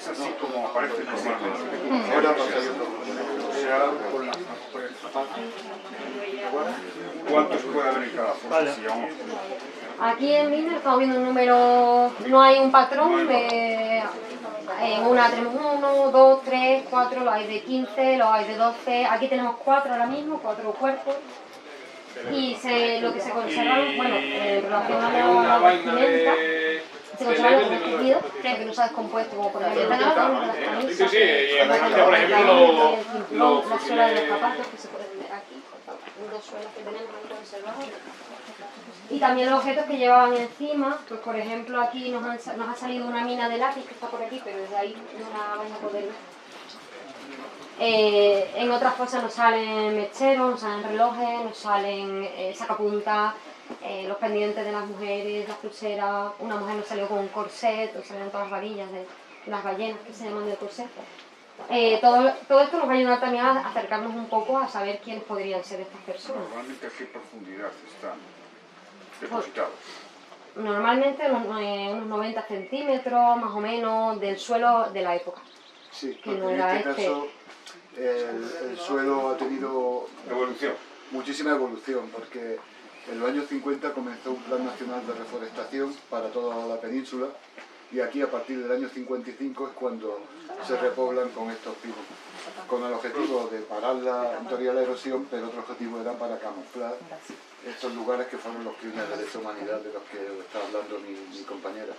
Es así como aparece normalmente. Ahora pasa otro. ¿Cuántos puede haber en cada fosa? Vale. Si vamos... Aquí en Miner estamos viendo un número, no hay un patrón de... En una tenemos 1, 2, 3, 4, los hay de 15, los hay de 12. Aquí tenemos 4 ahora mismo, 4 cuerpos. Y lo que se conservan, bueno, en relación a la vestimenta, se conservan los tejidos, que no se ha descompuesto, como por ejemplo las camisas, Sí, y por ejemplo la suela de los zapatos que se pueden ver aquí, dos suelas que tenemos ahí conservadas. Y también los objetos que llevaban encima, pues por ejemplo aquí nos ha salido una mina de lápiz que está por aquí, pero desde ahí no la vais a poder ver. En otras cosas nos salen mecheros, nos salen relojes, nos salen sacapuntas, los pendientes de las mujeres, las pulseras. Una mujer nos salió con un corset, nos salieron todas las varillas de las ballenas que se llaman de corset. Todo esto nos va a ayudar también a acercarnos un poco a saber quiénes podrían ser estas personas. Normalmente a qué profundidad están depositados. Normalmente unos 90 centímetros más o menos del suelo de la época. Sí, Que porque no en era este caso el suelo ha tenido Evolución. muchísima evolución, porque en los años 50 comenzó un plan nacional de reforestación para toda la península, y aquí a partir del año 55 es cuando se repoblan con estos pinos, con el objetivo de parar en teoría la erosión, pero otro objetivo era para camuflar estos lugares que fueron los crímenes de lesa humanidad de los que está hablando mi compañera.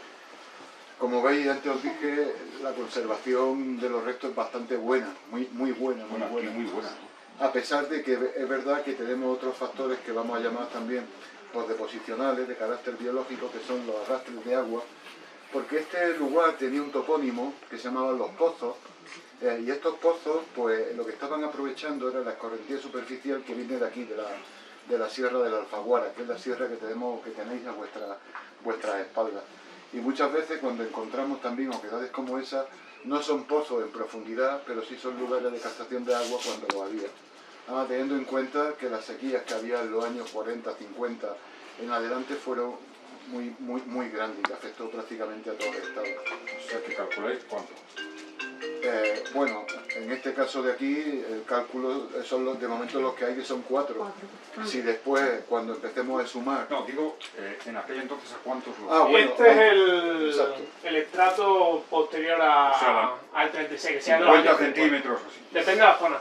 Como veis, antes os dije, la conservación de los restos es bastante buena, muy buena, muy buena. Muy buena. A pesar de que es verdad que tenemos otros factores que vamos a llamar también los deposicionales de carácter biológico, que son los arrastres de agua, porque este lugar tenía un topónimo que se llamaba Los Pozos, y estos pozos, pues lo que estaban aprovechando era la escorrentía superficial que viene de aquí, de la Sierra de la Alfaguara, que es la sierra que tenéis a vuestras espaldas. Y muchas veces cuando encontramos también oquedades como esa, no son pozos en profundidad, pero sí son lugares de captación de agua cuando lo había. Además, teniendo en cuenta que las sequías que había en los años 40, 50 en adelante fueron muy grandes y que afectó prácticamente a todo el estado. O sea, que calculáis cuánto. Bueno, en este caso de aquí, el cálculo son de momento los que hay, que son 4. Si después, cuando empecemos a sumar... No, digo, en aquel entonces, ¿a cuántos los...? Ah, bueno, este es el estrato posterior al 36, que sea de los 50 años 50. centímetros o así. Depende de la zona.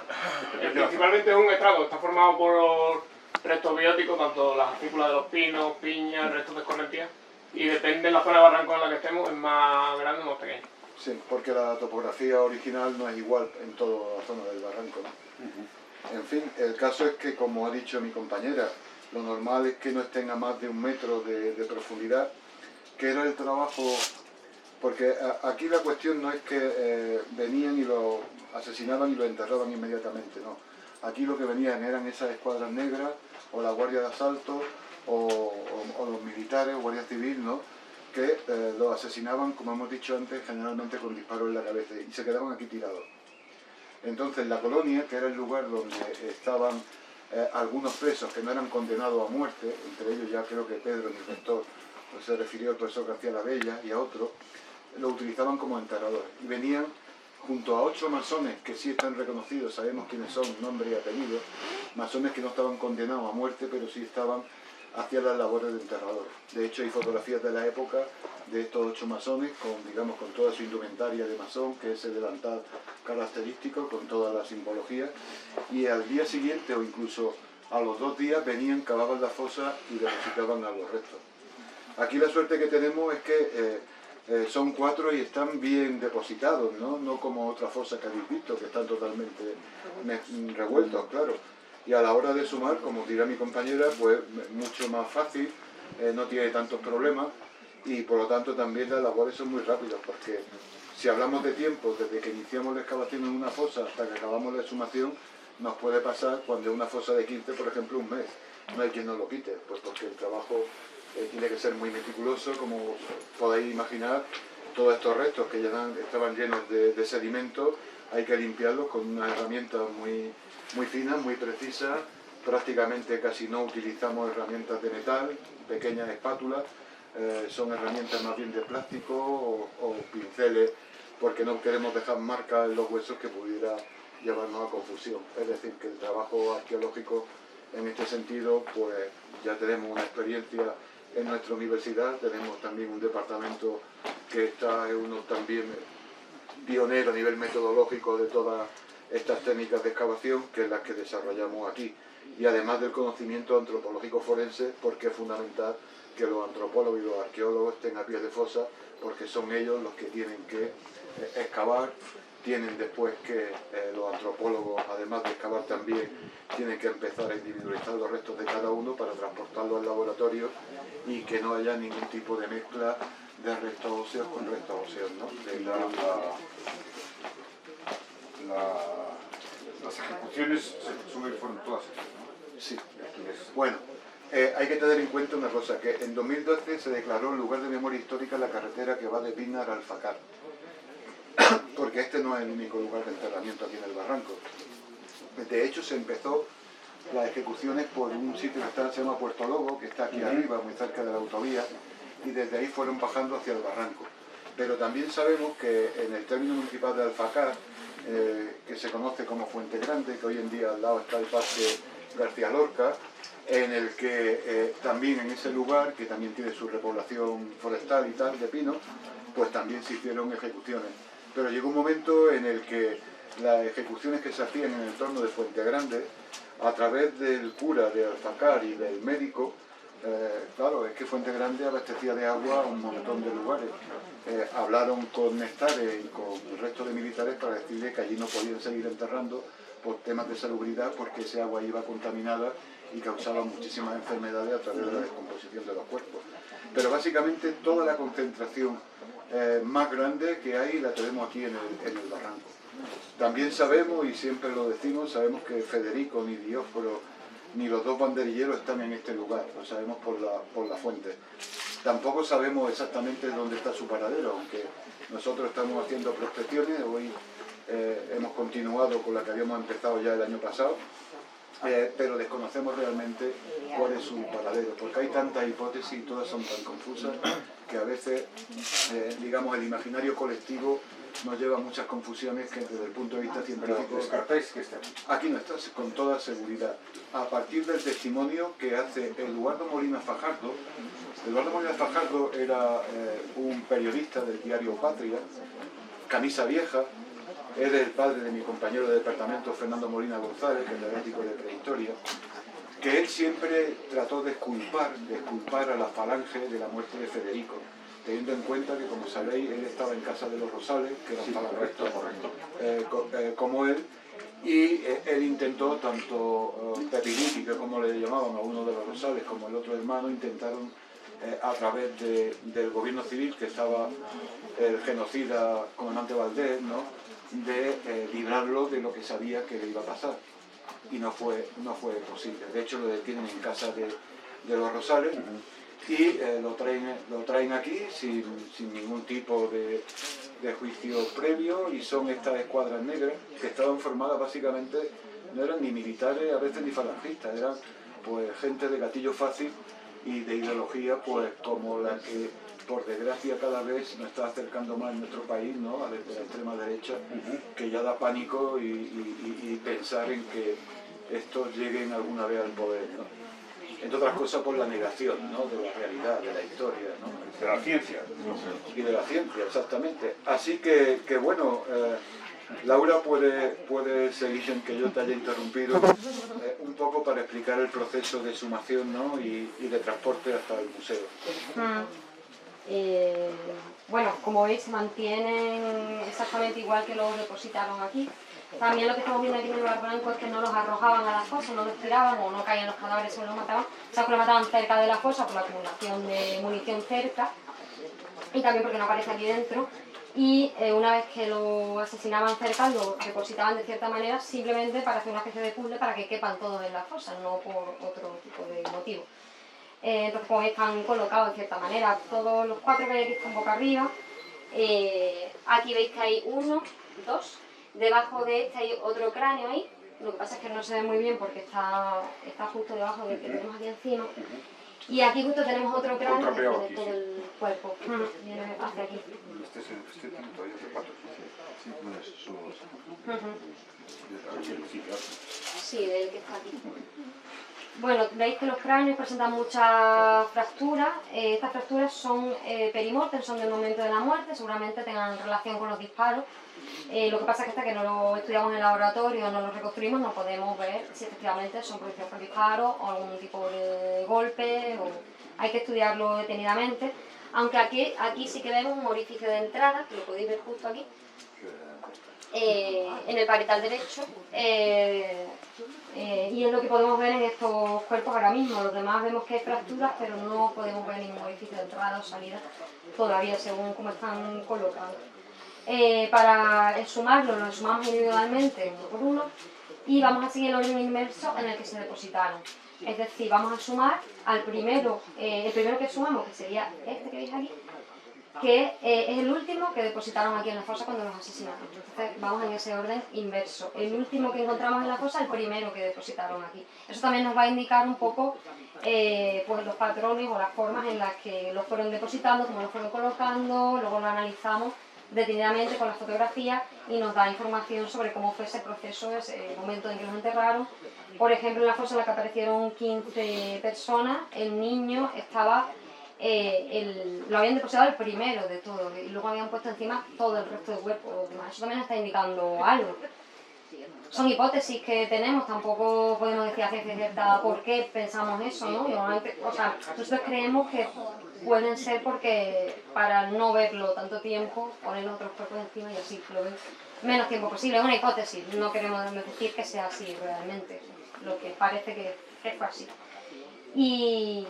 Principalmente es un estrato que está formado por restos bióticos, tanto las acículas de los pinos, piñas, restos de escorrentía, y depende de la zona de barranco en la que estemos, es más grande o más pequeño. Sí, porque la topografía original no es igual en toda la zona del barranco, ¿no? En fin, el caso es que, como ha dicho mi compañera, lo normal es que no estén a más de 1 metro de profundidad, que era el trabajo, porque aquí la cuestión no es que venían y lo asesinaban y lo enterraban inmediatamente, no. Aquí lo que venían eran esas escuadras negras, o la guardia de asalto, o los militares, o guardia civil, ¿no?, que los asesinaban, como hemos dicho antes, generalmente con disparos en la cabeza, y se quedaban aquí tirados. Entonces la colonia, que era el lugar donde estaban algunos presos que no eran condenados a muerte, entre ellos ya creo que Pedro, mi rector, pues se refirió al profesor García La Bella y a otros, lo utilizaban como enterradores. Y venían junto a 8 masones que sí están reconocidos, sabemos quiénes son, nombre y apellido, masones que no estaban condenados a muerte, pero sí estaban hacia las labores de enterradores. De hecho, hay fotografías de la época de estos 8 masones con toda su indumentaria de masón, que es el delantal característico, con toda la simbología, y al día siguiente o incluso a los 2 días venían, cavaban la fosa y depositaban a los restos. Aquí la suerte que tenemos es que son 4 y están bien depositados, ¿no? No como otra fosa que habéis visto, que están totalmente revueltos, claro. Y a la hora de sumar, como dirá mi compañera, pues mucho más fácil, no tiene tantos problemas, y por lo tanto también las labores son muy rápidas, porque si hablamos de tiempo, desde que iniciamos la excavación en una fosa hasta que acabamos la exhumación, nos puede pasar cuando es una fosa de 15, por ejemplo, 1 mes. No hay quien nos lo quite, pues porque el trabajo tiene que ser muy meticuloso, como podéis imaginar. Todos estos restos que ya estaban llenos de sedimento, hay que limpiarlos con unas herramientas muy finas, muy precisas. Prácticamente casi no utilizamos herramientas de metal, pequeñas espátulas, son herramientas más bien de plástico o pinceles porque no queremos dejar marcas en los huesos que pudiera llevarnos a confusión. Es decir, que el trabajo arqueológico en este sentido, pues ya tenemos una experiencia en nuestra universidad, tenemos también un departamento que está es uno también pionero a nivel metodológico de todas estas técnicas de excavación, que es las que desarrollamos aquí. Y además del conocimiento antropológico forense, porque es fundamental que los antropólogos y los arqueólogos estén a pie de fosa, porque son ellos los que tienen que excavar, tienen después que los antropólogos, además de excavar también, tienen que empezar a individualizar los restos de cada uno para transportarlos al laboratorio y que no haya ningún tipo de mezcla de restos óseos con restos óseos, ¿no? Las ejecuciones fueron todas hechas, ¿no? Sí. Bueno, hay que tener en cuenta una cosa, que en 2012 se declaró lugar de memoria histórica la carretera que va de Pinar a Alfacar, porque este no es el único lugar de enterramiento aquí en el barranco. De hecho, se empezó las ejecuciones por un sitio que se llama Puerto Lobo, que está aquí arriba, muy cerca de la autovía, y desde ahí fueron bajando hacia el barranco. Pero también sabemos que en el término municipal de Alfacar, que se conoce como Fuente Grande, que hoy en día al lado está el Parque García Lorca, en el que también en ese lugar, que también tiene su repoblación forestal y tal, de pinos, pues también se hicieron ejecuciones. Pero llegó un momento en el que las ejecuciones que se hacían en el entorno de Fuente Grande, a través del cura de Alfacar y del médico, claro, es que Fuente Grande abastecía de agua a un montón de lugares. Hablaron con Nestares y con el resto de militares para decirle que allí no podían seguir enterrando por temas de salubridad, porque ese agua iba contaminada y causaba muchísimas enfermedades a través de la descomposición de los cuerpos. Pero básicamente toda la concentración más grande que hay la tenemos aquí en el barranco. También sabemos, y siempre lo decimos, sabemos que Federico, ni Dioscoro, ni los dos banderilleros están en este lugar, lo sabemos por la fuente. Tampoco sabemos exactamente dónde está su paradero, aunque nosotros estamos haciendo prospecciones, hoy hemos continuado con la que habíamos empezado ya el año pasado, pero desconocemos realmente cuál es su paradero, porque hay tantas hipótesis y todas son tan confusas que a veces, digamos, el imaginario colectivo nos lleva a muchas confusiones que desde el punto de vista científico... Pero descartáis que esté aquí. Aquí no está, con toda seguridad. A partir del testimonio que hace Eduardo Molina Fajardo. Eduardo Molina Fajardo era un periodista del diario Patria, camisa vieja, es el padre de mi compañero de departamento Fernando Molina González, catedrático de prehistoria, que él siempre trató de exculpar a la falange de la muerte de Federico, teniendo en cuenta que, como sabéis, él estaba en casa de los Rosales, que eran falangistas como él, y él intentó, tanto Pepiniqui, que como le llamaban a uno de los Rosales, como el otro hermano, intentaron a través del gobierno civil, que estaba el genocida comandante Valdés, ¿no?, de librarlo de lo que sabía que le iba a pasar. Y no fue posible. De hecho, lo detienen en casa de los Rosales y lo traen aquí sin ningún tipo de juicio previo, y son estas escuadras negras que estaban formadas básicamente, no eran ni militares, a veces ni falangistas, eran pues gente de gatillo fácil y de ideología pues como la que por desgracia cada vez nos está acercando más en nuestro país, ¿no?, a la extrema derecha, que ya da pánico y pensar en que estos lleguen alguna vez al poder, ¿no? Entre otras cosas por la negación, ¿no?, de la realidad, de la historia, ¿no?, De la ciencia. y de la ciencia, exactamente. Así que bueno, Laura puede seguir en que yo te haya interrumpido un poco para explicar el proceso de exhumación, ¿no?, y de transporte hasta el museo. Bueno, como veis, se mantienen exactamente igual que los depositaron aquí. También lo que estamos viendo aquí en el barranco es que no los arrojaban a la fosa, no los tiraban o no caían los cadáveres o los mataban. O sea, que los mataban cerca de la fosa por la acumulación de munición cerca, y también porque no aparece aquí dentro. Y una vez que lo asesinaban cerca, lo depositaban de cierta manera, simplemente para hacer una especie de puzzle para que quepan todos en la fosa, no por otro tipo de motivo. Entonces, como veis, están colocados de cierta manera. Todos los 4 que hay aquí están boca arriba. Aquí veis que hay 1, 2. Debajo de este hay otro cráneo ahí. Lo que pasa es que no se ve muy bien porque está justo debajo del que tenemos aquí encima. Y aquí justo tenemos otro cráneo Otra que pegado tiene aquí, todo sí. el cuerpo. Viene hacia aquí. Este tiene todavía de patos, ¿no? Sí, bueno, eso solo lo sé. Sí, claro. Sí, del que está aquí. Bueno, veis que los cráneos presentan muchas fracturas. Estas fracturas son perimortem, son del momento de la muerte, seguramente tengan relación con los disparos. Lo que pasa es que hasta que no lo estudiamos en el laboratorio, no lo reconstruimos, no podemos ver si efectivamente son producidos por disparos o algún tipo de golpe, o hay que estudiarlo detenidamente. Aunque aquí sí que vemos un orificio de entrada, que lo podéis ver justo aquí, en el parietal derecho, y es lo que podemos ver en estos cuerpos ahora mismo. Los demás vemos que hay fracturas, pero no podemos ver ningún orificio de entrada o salida todavía, según cómo están colocados. Para exhumarlo, lo exhumamos individualmente, uno por uno, y vamos a seguir el orden inverso en el que se depositaron. Es decir, vamos a exhumar al primero, el primero que exhumamos, que sería este que veis aquí, que es el último que depositaron aquí en la fosa cuando los asesinaron. Entonces vamos en ese orden inverso. El último que encontramos en la fosa, el primero que depositaron aquí. Eso también nos va a indicar un poco pues los patrones o las formas en las que los fueron depositando, cómo los fueron colocando, luego lo analizamos detenidamente con las fotografías y nos da información sobre cómo fue ese proceso, ese momento en que los enterraron. Por ejemplo, en la fosa en la que aparecieron 15 personas, el niño estaba... lo habían depositado el primero de todo y luego habían puesto encima todo el resto del cuerpo. Eso también está indicando algo. Son hipótesis que tenemos, tampoco podemos decir a ciencia cierta por qué pensamos eso, ¿no? Normalmente, o sea, nosotros creemos que pueden ser porque para no verlo tanto tiempo, poner los otros cuerpos encima y así lo ven menos tiempo posible. Es una hipótesis, no queremos decir que sea así realmente, lo que parece que fue así. Y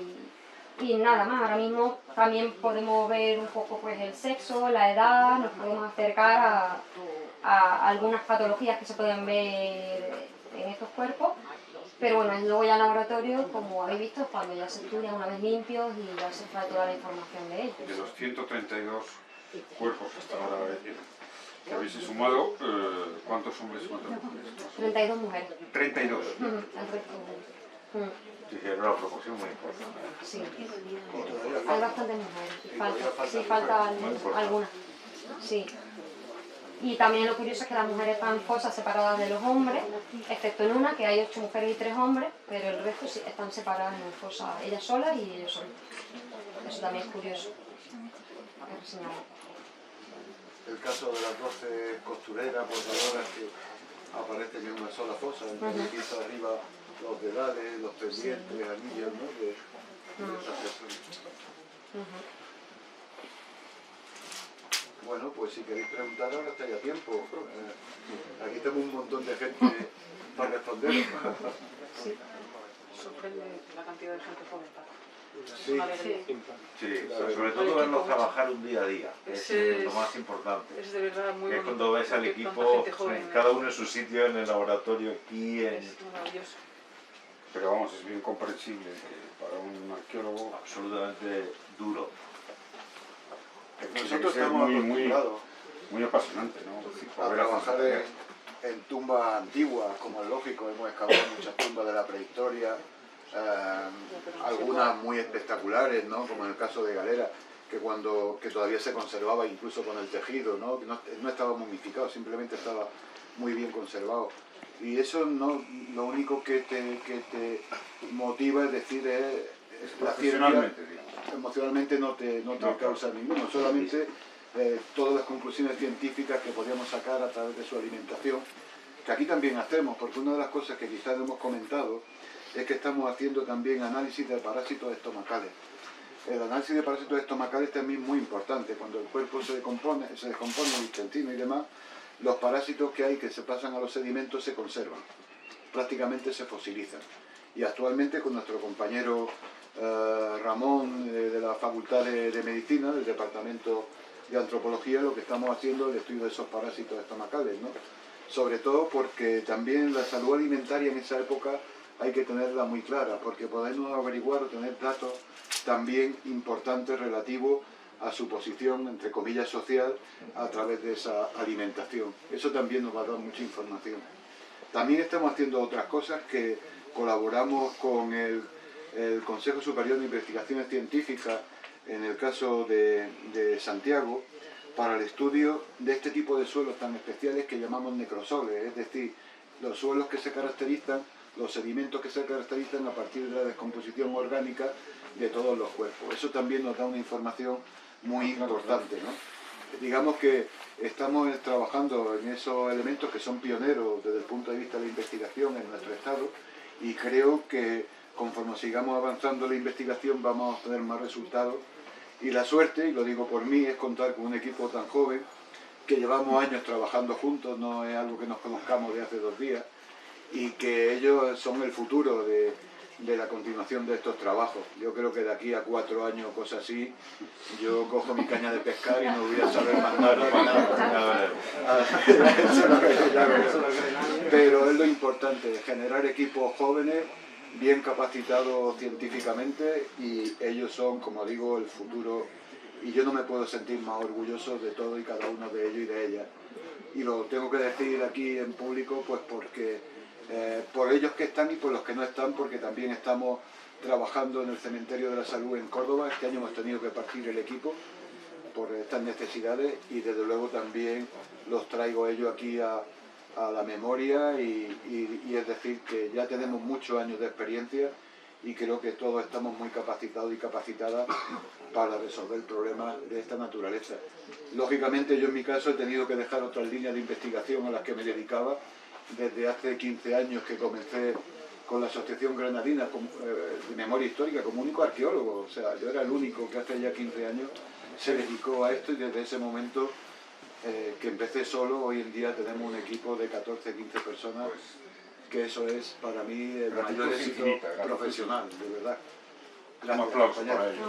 nada más, ahora mismo también podemos ver un poco pues, el sexo, la edad, nos podemos acercar a algunas patologías que se pueden ver en estos cuerpos, pero bueno, luego ya en laboratorio, como habéis visto, cuando ya se estudian una vez limpios y ya se trae toda la información de ellos. De los 132 cuerpos que hasta ahora que habéis exhumado, ¿cuántos hombres y cuántas mujeres? 32 mujeres. 32. El resto mujeres. Sí, era una proporción muy importante. Sí, hay bastantes mujeres, sí, faltan algunas, sí. Y también lo curioso es que las mujeres están en fosas separadas de los hombres, excepto en una, que hay 8 mujeres y 3 hombres, pero el resto sí están separadas en fosas, ellas solas y ellos solos. Eso también es curioso. El caso de las 12 costureras, bordadoras que aparecen en una sola fosa, en el piso arriba los dedales, los pendientes, anillos, ¿no? de esas personas. Bueno, pues si queréis preguntar ahora estáis a tiempo. Aquí tengo un montón de gente para responder. Sí. Sorprende la cantidad de gente joven. Sí. Una alegría. Sí, pero sobre todo verlos trabajar un día a día, que es lo más importante. Es de verdad muy Que es bonito. cuando ves al ver equipo, tanta gente joven, cada uno en su sitio, en el laboratorio, aquí, Es maravilloso. Pero vamos, es bien comprensible que para un arqueólogo absolutamente duro. tiene Nosotros que ser estamos muy acostumbrados muy apasionante, ¿no? Es decir, a poder trabajar hacer- en tumbas antiguas, como es lógico, hemos excavado muchas tumbas de la prehistoria, algunas muy espectaculares, ¿no? Como en el caso de Galera, que todavía se conservaba incluso con el tejido, ¿no? Que no estaba momificado, simplemente estaba muy bien conservado. Y eso no, lo único que te motiva, es decir, es la ciencia. Profesionalmente, digamos. Emocionalmente no te causa ninguno, solamente todas las conclusiones científicas que podríamos sacar a través de su alimentación, que aquí también hacemos, porque una de las cosas que quizás no hemos comentado es que estamos haciendo también análisis de parásitos estomacales. El análisis de parásitos estomacales también es muy importante. Cuando el cuerpo se descompone, el intestino y demás, los parásitos que hay que se pasan a los sedimentos se conservan, prácticamente se fosilizan. Y actualmente con nuestro compañero Ramón de la Facultad de Medicina, del Departamento de Antropología, lo que estamos haciendo es el estudio de esos parásitos estomacales, ¿no? Sobre todo porque también la salud alimentaria en esa época hay que tenerla muy clara, porque podemos averiguar o tener datos también importantes relativos a su posición, entre comillas, social, a través de esa alimentación. Eso también nos va a dar mucha información. También estamos haciendo otras cosas, que colaboramos con el el Consejo Superior de Investigaciones Científicas, en el caso de Santiago, para el estudio de este tipo de suelos tan especiales que llamamos necrosoles, es decir, los suelos que se caracterizan, los sedimentos que se caracterizan a partir de la descomposición orgánica de todos los cuerpos. Eso también nos da una información muy importante, ¿no? Digamos que estamos trabajando en esos elementos que son pioneros desde el punto de vista de la investigación en nuestro estado, y creo que conforme sigamos avanzando en la investigación vamos a obtener más resultados. Y la suerte, y lo digo por mí, es contar con un equipo tan joven, que llevamos años trabajando juntos, no es algo que nos conozcamos de hace 2 días, y que ellos son el futuro de la continuación de estos trabajos. Yo creo que de aquí a 4 años o cosas así, yo cojo mi caña de pescar y no voy a saber más nada. Pero es lo importante, generar equipos jóvenes, bien capacitados científicamente, y ellos son, como digo, el futuro, y yo no me puedo sentir más orgulloso de todo y cada uno de ellos y de ellas. Y lo tengo que decir aquí en público, pues porque por ellos que están y por los que no están, porque también estamos trabajando en el Cementerio de la Salud en Córdoba. Este año hemos tenido que partir el equipo por estas necesidades, y desde luego también los traigo ellos aquí a la memoria, y es decir que ya tenemos muchos años de experiencia, y creo que todos estamos muy capacitados y capacitadas para resolver problemas de esta naturaleza. Lógicamente yo en mi caso he tenido que dejar otras líneas de investigación a las que me dedicaba desde hace 15 años que comencé con la Asociación Granadina de Memoria Histórica como único arqueólogo. O sea, yo era el único que hace ya 15 años se dedicó a esto, y desde ese momento que empecé solo, hoy en día tenemos un equipo de 14, 15 personas, que eso es para mí el mayor éxito profesional, de verdad. Un aplauso para ellos.